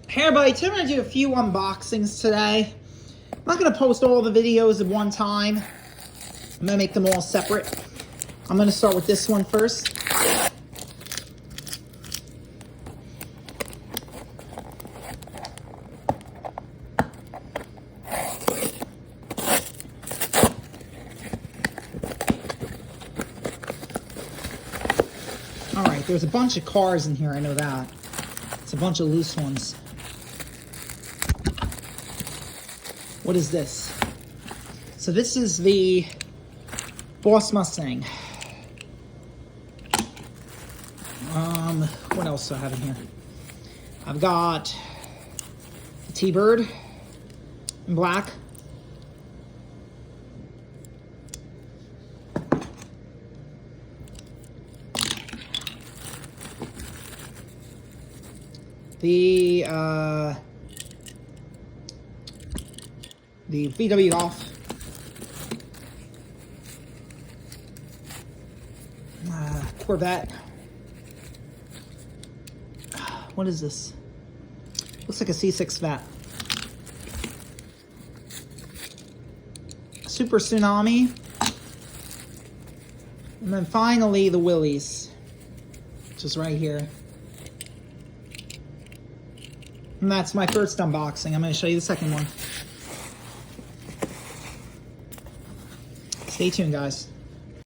Hey everybody, today I'm going to do a few unboxings today. I'm not going to post all the videos at one time. I'm going to make them all separate. I'm going to start with this one first. Alright, there's a bunch of cars in here, I know that. It's a bunch of loose ones. What is this? So this is the Boss Mustang. What else do I have in here? I've got the T-Bird in black. The VW Golf. Corvette. What is this? Looks like a C6 Vet. Super Tsunami. And then finally the Willys, which is right here. And that's my first unboxing. I'm going to show you the second one. Stay tuned, guys.